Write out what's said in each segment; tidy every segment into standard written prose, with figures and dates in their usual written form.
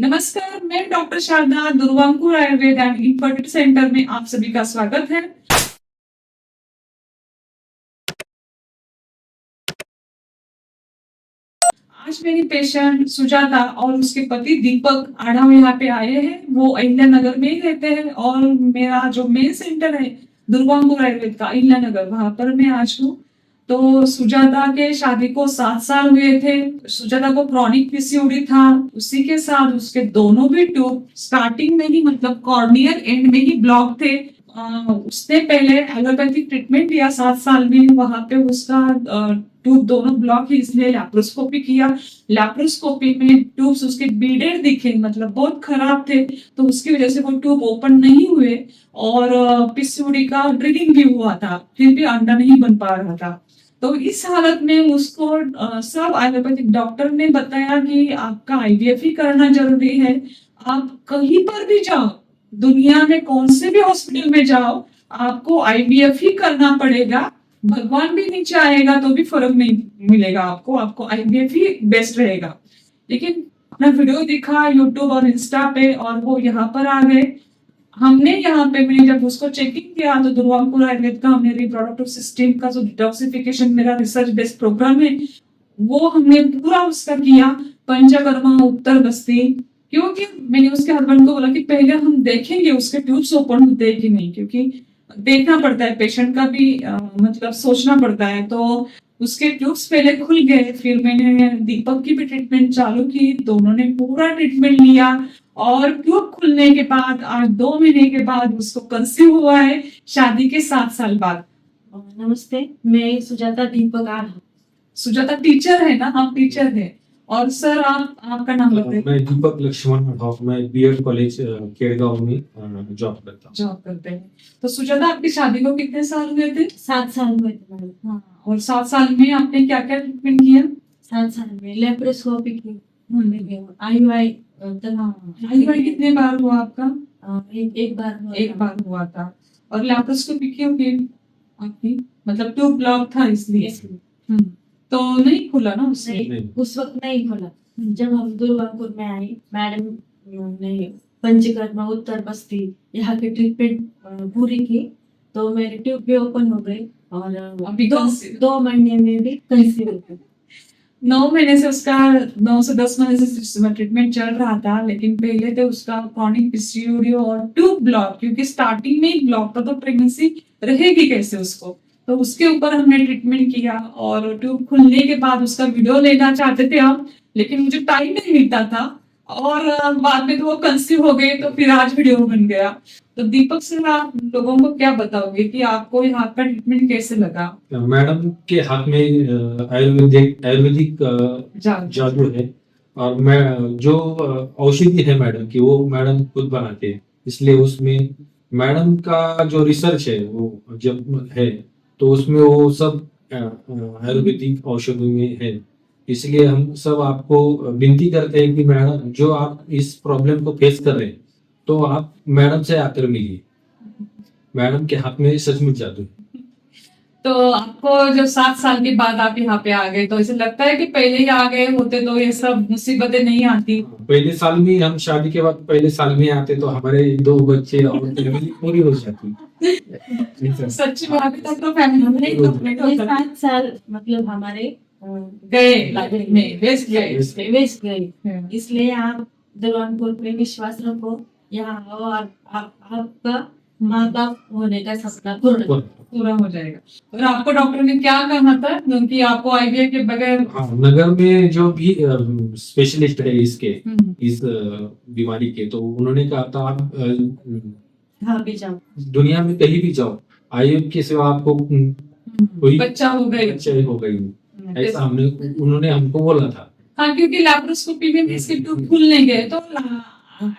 नमस्कार, मैं doctor Sharda Durvankur Ayurveda and infertility centre में आप सभी का स्वागत है। आज मेरी पेशेंट सुजाता और उसके पति दीपक आढ़ाव यहाँ पे आए हैं। वो अहिल्या नगर में ही रहते हैं और मेरा जो मेन सेंटर है दुर्वांकुर आयुर्वेद का अहिल्या नगर, वहां पर मैं आज हूँ। तो सुजाता के शादी को 7 साल हुए थे। सुजाता को क्रॉनिक पीसीओडी था, उसी के साथ उसके दोनों भी ट्यूब स्टार्टिंग में ही मतलब कॉर्नियल एंड में ही ब्लॉक थे। उसने पहले एलोपैथिक ट्रीटमेंट लिया 7 साल में, वहां पे उसका ट्यूब दोनों ब्लॉक ही, इसलिए लैप्रोस्कोपी किया। लैप्रोस्कोपी में ट्यूब्स उसके बीडेड दिखे, मतलब बहुत खराब थे, तो उसकी वजह से वो ट्यूब ओपन नहीं हुए और पीसीओडी का ड्रिलिंग भी हुआ था, फिर भी अंडा नहीं बन पा रहा था। तो इस हालत में उसको सब एलोपैथिक डॉक्टर ने बताया कि आपका आईवीएफ ही करना जरूरी है। आप कहीं पर भी जाओ, दुनिया में कौन से भी हॉस्पिटल में जाओ, आपको आईवीएफ ही करना पड़ेगा। भगवान भी नीचे आएगा तो भी फर्क नहीं मिलेगा आपको आईवीएफ ही बेस्ट रहेगा। लेकिन अपना वीडियो दिखा यूट्यूब और इंस्टा पे और वो यहाँ पर आ गए। हमने यहाँ पे, मैंने जब उसको चेकिंग किया तो दुर्वांकुर आयुर्वेद का हमने रिप्रोडक्टिव सिस्टम का जो डिटॉक्सिफिकेशन मेरा रिसर्च बेस्ड प्रोग्राम है, वो हमने पूरा उसका किया। पंचकर्मा उत्तर बस्ती, क्योंकि मैंने उसके हस्बैंड को बोला कि पहले हम देखेंगे उसके ट्यूब्स ओपन होते हैं कि नहीं, क्योंकि देखना पड़ता है, पेशेंट का भी मतलब सोचना पड़ता है। तो उसके ट्यूब्स पहले खुल गए, फिर मैंने दीपक की भी ट्रीटमेंट चालू की, दोनों ने पूरा ट्रीटमेंट लिया और ट्यूब खुलने के बाद आज 2 महीने के बाद उसको कंसीव हुआ है, शादी के 7 साल बाद। नमस्ते, मैं सुजाता दीपक आढ़। सुजाता टीचर है ना? हाँ टीचर है। और सर आपका नाम बताइए। मैं दीपक लक्ष्मण राठौर, मैं बीएड कॉलेज केड़गांव में जॉब करता हूँ। जॉब करते हैं। तो सुजाता आपकी शादी को कितने साल हुए थे? 7 साल हुए थे मैडम। हाँ, और 7 साल में आपने क्या क्या ट्रीटमेंट किया? 7 साल में लेप्रोस्कोपी की, आईयूआई आईयूआई कितने बार हुआ आपका? एक बार हुआ एक बार हुआ था। और लैप्रोस्कोपी क्यों की आपकी? मतलब ट्यूब ब्लॉक था इसलिए। तो नहीं खुला ना उससे? नहीं, उस वक्त नहीं खोला। जब हम दुर्वांकुर में आए, मैडम ने पंचकर्मा उत्तर बस्ती यहाँ की ट्रीटमेंट पूरी की, तो मेरी ट्यूब भी ओपन हो गई और अभी 2 महीने में भी कंसीव हो गई। 9 महीने से उसका 9 से 10 महीने से ट्रीटमेंट चल रहा था, लेकिन पहले तो उसका क्रॉनिक पीसीओडी और ट्यूब ब्लॉक, क्योंकि स्टार्टिंग में ही ब्लॉक था तो प्रेगनेंसी रहेगी कैसे उसको, तो उसके ऊपर हमने ट्रीटमेंट किया। और ट्यूब खुलने के बाद उसका वीडियो लेना चाहते थे हम, लेकिन मुझे टाइम नहीं मिलता था और बाद में तो वो कंसीव हो गए, तो फिर आज वीडियो बन गया। तो दीपक सर, आप लोगों को क्या बताओगे कि आपको यहाँ का ट्रीटमेंट कैसे लगा? मैडम के हाथ में आयुर्वेदिक जादू है, और मैं जो औषधि है मैडम की, वो मैडम खुद बनाते हैं, इसलिए उसमें मैडम का जो रिसर्च है वो जब है, तो उसमें वो सब आयुर्वेदिक औषधों में है। इसलिए हम सब आपको विनती करते हैं कि मैडम, जो आप इस प्रॉब्लम को फेस कर रहे हैं, तो आप मैडम से आकर मिलिए। मैडम के हाथ में सचमुच जादू है। तो आपको जब 7 साल के बाद आप यहाँ पे आ गए, तो ऐसे लगता है कि पहले ही आ गए होते तो ये सब मुसीबतें नहीं आती? पहले साल में हम शादी के बाद पहले साल में आते तो हमारे 2 बच्चे और फैमिली पूरी हो जाती। सच्ची में अभी तक तो फैमिली कंप्लीट ये होता है। 7 साल मतलब हमारे गए लाइफ में, वेस्ट गए। वेस्ट गए। इसलिए आप दुर्वांकुर पे विश्वास रखो, यहाँ आओ, आपका माँ बाप होने का सपना पूरा हो जाएगा। और आपको डॉक्टर ने क्या कहा था कि आपको आईवीएफ के बगैर? हाँ, नगर में जो भी स्पेशलिस्ट है इस बीमारी के, तो उन्होंने कहा था आप हाँ भी जाओ, दुनिया में कहीं भी जाओ, आयुर्वेद के सिवा आपको कोई बच्चा हो गई, बच्चा हो गई, ऐसा उन्होंने हमको बोला था। हाँ, क्योंकि लैप्रोस्कोपी में इसके ट्यूब खुलने गए, तो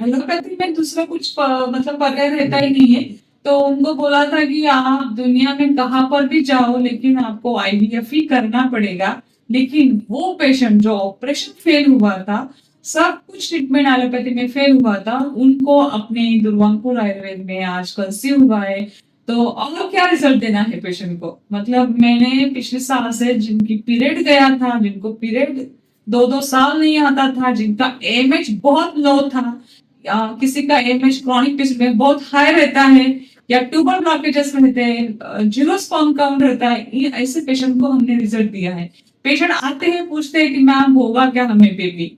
एलोपैथी में दूसरा कुछ मतलब पर्याय रहता ही नहीं है। तो उनको बोला था कि आप दुनिया में कहाँ पर भी जाओ, लेकिन आपको आईवीएफ ही करना पड़ेगा। लेकिन वो पेशेंट जो ऑपरेशन फेल हुआ था, सब कुछ ट्रीटमेंट एलोपैथी में फेल हुआ था, उनको अपने दुर्वांकुर आयुर्वेद में आज कंसीव हुआ है। तो और क्या रिजल्ट देना है पेशेंट को? मतलब मैंने पिछले साल से जिनकी पीरियड गया था, जिनको पीरियड 2-2 साल नहीं आता था, जिनका एमएच बहुत लो था, किसी का एमएच क्रॉनिक पेशेंट में बहुत हाई रहता है, या ट्यूबर ब्लॉकेजेस रहते हैं, जीरो स्पर्म काउंट रहता है, ऐसे पेशेंट को हमने रिजल्ट दिया है। पेशेंट आते हैं, पूछते हैं कि मैम होगा क्या हमें बेबी।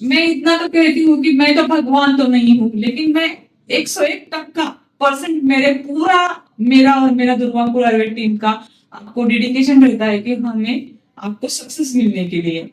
मैं इतना तो कहती हूँ कि मैं तो भगवान तो नहीं हूँ, लेकिन मैं 101% मेरे पूरा मेरा और मेरा दुर्गापुर आयुर्वेद टीम का आपको डेडिकेशन रहता है कि हमें आपको सक्सेस मिलने के लिए,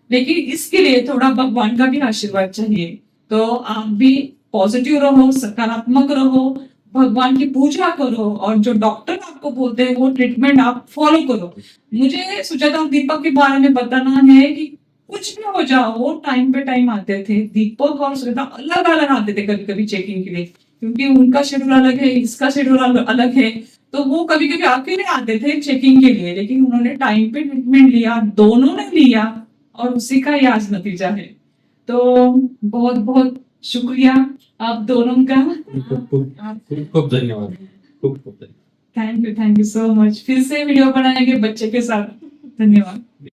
लेकिन इसके लिए थोड़ा भगवान का भी आशीर्वाद चाहिए। तो आप भी पॉजिटिव रहो, सकारात्मक रहो, भगवान की पूजा करो, और जो डॉक्टर आपको बोलते हैं वो ट्रीटमेंट आप फॉलो करो। मुझे सुजाता और दीपक के बारे में बताना है कि कुछ भी हो जाओ, वो टाइम पे टाइम आते थे। दीपक और सुजाता अलग अलग आते थे कभी कभी चेकिंग के लिए, क्योंकि उनका शेड्यूल अलग है, इसका शेड्यूल अलग है। तो वो कभी कभी अकेले आते थे चेकिंग के लिए, लेकिन उन्होंने टाइम पे ट्रीटमेंट लिया, दोनों ने लिया, और उसी का ही आज नतीजा है। तो बहुत बहुत शुक्रिया आप दोनों का। खूब धन्यवाद, खूब धन्यवाद। Thank you so much. फिर से वीडियो बनाएंगे बच्चे के साथ। धन्यवाद।